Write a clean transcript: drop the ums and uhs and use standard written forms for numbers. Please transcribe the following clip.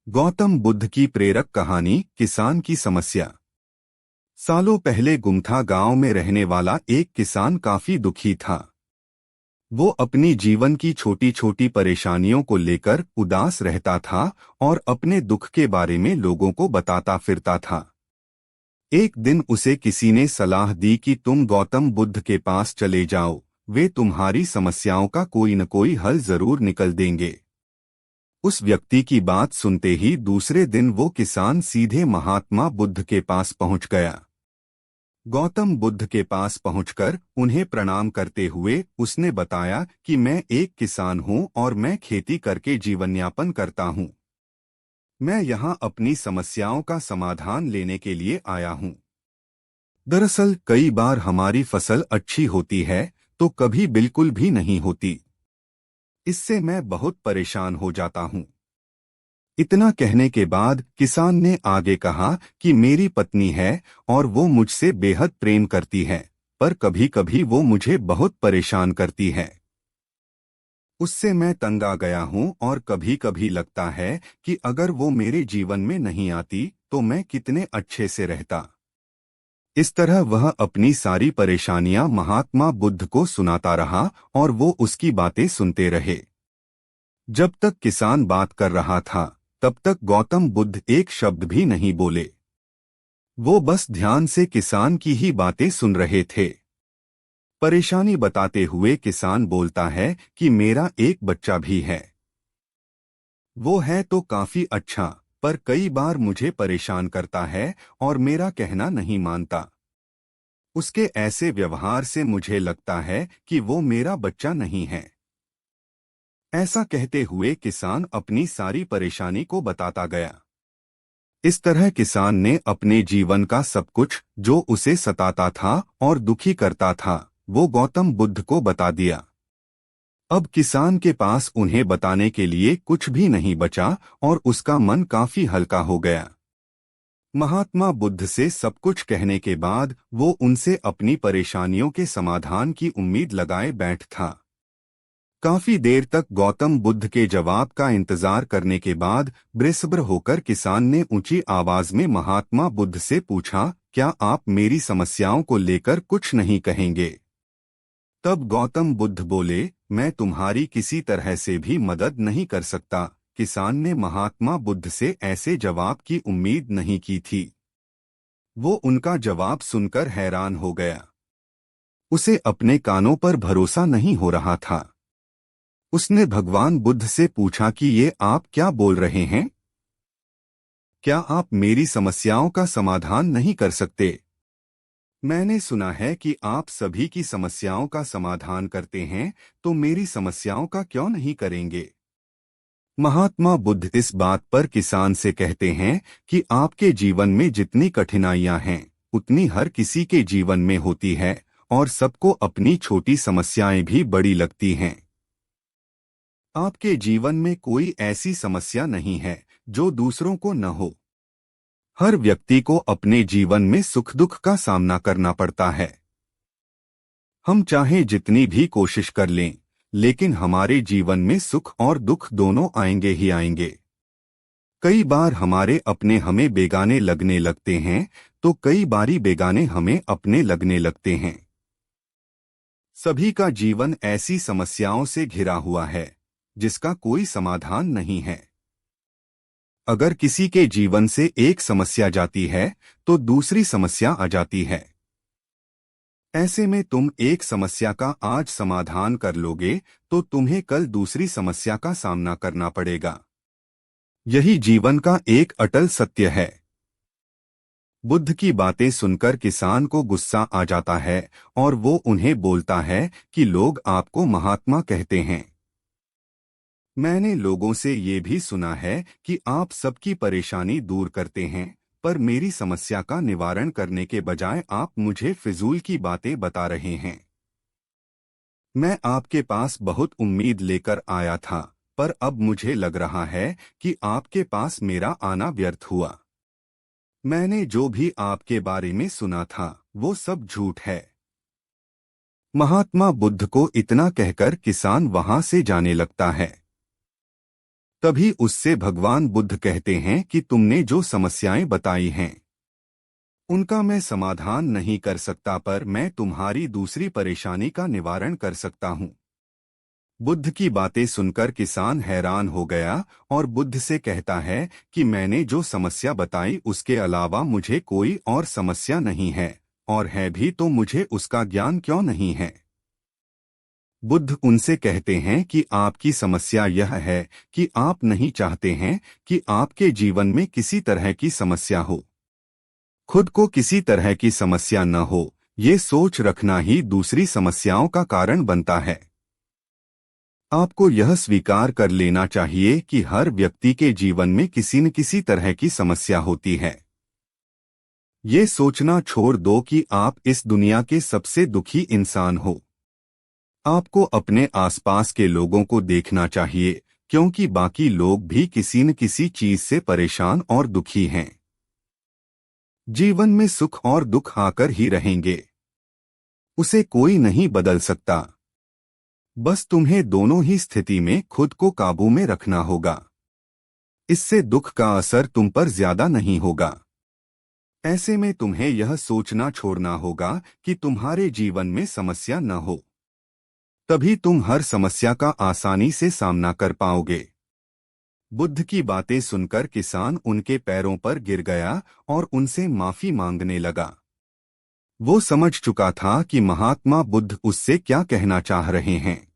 गौतम बुद्ध की प्रेरक कहानी किसान की समस्या। सालों पहले गुमथा गांव में रहने वाला एक किसान काफी दुखी था। वो अपनी जीवन की छोटी छोटी परेशानियों को लेकर उदास रहता था और अपने दुख के बारे में लोगों को बताता फिरता था। एक दिन उसे किसी ने सलाह दी कि तुम गौतम बुद्ध के पास चले जाओ, वे तुम्हारी समस्याओं का कोई न कोई हल जरूर निकल देंगे। उस व्यक्ति की बात सुनते ही दूसरे दिन वो किसान सीधे महात्मा बुद्ध के पास पहुंच गया। गौतम बुद्ध के पास पहुंचकर उन्हें प्रणाम करते हुए उसने बताया कि मैं एक किसान हूं और मैं खेती करके जीवनयापन करता हूं। मैं यहां अपनी समस्याओं का समाधान लेने के लिए आया हूं। दरअसल कई बार हमारी फसल अच्छी होती है तो कभी बिल्कुल भी नहीं होती। इससे मैं बहुत परेशान हो जाता हूं। इतना कहने के बाद किसान ने आगे कहा कि मेरी पत्नी है और वो मुझसे बेहद प्रेम करती है, पर कभी कभी वो मुझे बहुत परेशान करती है। उससे मैं तंग आ गया हूं और कभी कभी लगता है कि अगर वो मेरे जीवन में नहीं आती तो मैं कितने अच्छे से रहता। इस तरह वह अपनी सारी परेशानियां महात्मा बुद्ध को सुनाता रहा और वो उसकी बातें सुनते रहे। जब तक किसान बात कर रहा था तब तक गौतम बुद्ध एक शब्द भी नहीं बोले। वो बस ध्यान से किसान की ही बातें सुन रहे थे। परेशानी बताते हुए किसान बोलता है कि मेरा एक बच्चा भी है। वो है तो काफी अच्छा, पर कई बार मुझे परेशान करता है और मेरा कहना नहीं मानता। उसके ऐसे व्यवहार से मुझे लगता है कि वो मेरा बच्चा नहीं है। ऐसा कहते हुए किसान अपनी सारी परेशानी को बताता गया। इस तरह किसान ने अपने जीवन का सब कुछ जो उसे सताता था और दुखी करता था वो गौतम बुद्ध को बता दिया। अब किसान के पास उन्हें बताने के लिए कुछ भी नहीं बचा और उसका मन काफी हल्का हो गया। महात्मा बुद्ध से सब कुछ कहने के बाद वो उनसे अपनी परेशानियों के समाधान की उम्मीद लगाए बैठ था। काफी देर तक गौतम बुद्ध के जवाब का इंतजार करने के बाद बेसब्र होकर किसान ने ऊंची आवाज में महात्मा बुद्ध से पूछा, क्या आप मेरी समस्याओं को लेकर कुछ नहीं कहेंगे? तब गौतम बुद्ध बोले, मैं तुम्हारी किसी तरह से भी मदद नहीं कर सकता। किसान ने महात्मा बुद्ध से ऐसे जवाब की उम्मीद नहीं की थी। वो उनका जवाब सुनकर हैरान हो गया। उसे अपने कानों पर भरोसा नहीं हो रहा था। उसने भगवान बुद्ध से पूछा कि ये आप क्या बोल रहे हैं? क्या आप मेरी समस्याओं का समाधान नहीं कर सकते? मैंने सुना है कि आप सभी की समस्याओं का समाधान करते हैं, तो मेरी समस्याओं का क्यों नहीं करेंगे? महात्मा बुद्ध इस बात पर किसान से कहते हैं कि आपके जीवन में जितनी कठिनाइयां हैं, उतनी हर किसी के जीवन में होती है और सबको अपनी छोटी समस्याएं भी बड़ी लगती हैं। आपके जीवन में कोई ऐसी समस्या नहीं है जो दूसरों को न हो। हर व्यक्ति को अपने जीवन में सुख दुख का सामना करना पड़ता है। हम चाहे जितनी भी कोशिश कर लें, लेकिन हमारे जीवन में सुख और दुख दोनों आएंगे ही आएंगे। कई बार हमारे अपने हमें बेगाने लगने लगते हैं, तो कई बारी बेगाने हमें अपने लगने लगते हैं। सभी का जीवन ऐसी समस्याओं से घिरा हुआ है जिसका कोई समाधान नहीं है। अगर किसी के जीवन से एक समस्या जाती है तो दूसरी समस्या आ जाती है। ऐसे में तुम एक समस्या का आज समाधान कर लोगे तो तुम्हें कल दूसरी समस्या का सामना करना पड़ेगा। यही जीवन का एक अटल सत्य है। बुद्ध की बातें सुनकर किसान को गुस्सा आ जाता है और वो उन्हें बोलता है कि लोग आपको महात्मा कहते हैं। मैंने लोगों से ये भी सुना है कि आप सबकी परेशानी दूर करते हैं, पर मेरी समस्या का निवारण करने के बजाय आप मुझे फिजूल की बातें बता रहे हैं। मैं आपके पास बहुत उम्मीद लेकर आया था, पर अब मुझे लग रहा है कि आपके पास मेरा आना व्यर्थ हुआ। मैंने जो भी आपके बारे में सुना था वो सब झूठ है। महात्मा बुद्ध को इतना कहकर किसान वहां से जाने लगता है। तभी उससे भगवान बुद्ध कहते हैं कि तुमने जो समस्याएं बताई हैं उनका मैं समाधान नहीं कर सकता, पर मैं तुम्हारी दूसरी परेशानी का निवारण कर सकता हूँ। बुद्ध की बातें सुनकर किसान हैरान हो गया और बुद्ध से कहता है कि मैंने जो समस्या बताई उसके अलावा मुझे कोई और समस्या नहीं है, और है भी तो मुझे उसका ज्ञान क्यों नहीं है। बुद्ध उनसे कहते हैं कि आपकी समस्या यह है कि आप नहीं चाहते हैं कि आपके जीवन में किसी तरह की समस्या हो। खुद को किसी तरह की समस्या न हो, ये सोच रखना ही दूसरी समस्याओं का कारण बनता है। आपको यह स्वीकार कर लेना चाहिए कि हर व्यक्ति के जीवन में किसी न किसी तरह की समस्या होती है। ये सोचना छोड़ दो कि आप इस दुनिया के सबसे दुखी इंसान हो। आपको अपने आसपास के लोगों को देखना चाहिए, क्योंकि बाकी लोग भी किसी न किसी चीज से परेशान और दुखी हैं। जीवन में सुख और दुख आकर ही रहेंगे, उसे कोई नहीं बदल सकता। बस तुम्हें दोनों ही स्थिति में खुद को काबू में रखना होगा। इससे दुख का असर तुम पर ज्यादा नहीं होगा। ऐसे में तुम्हें यह सोचना छोड़ना होगा कि तुम्हारे जीवन में समस्या न हो, तभी तुम हर समस्या का आसानी से सामना कर पाओगे। बुद्ध की बातें सुनकर किसान उनके पैरों पर गिर गया और उनसे माफी मांगने लगा। वो समझ चुका था कि महात्मा बुद्ध उससे क्या कहना चाह रहे हैं।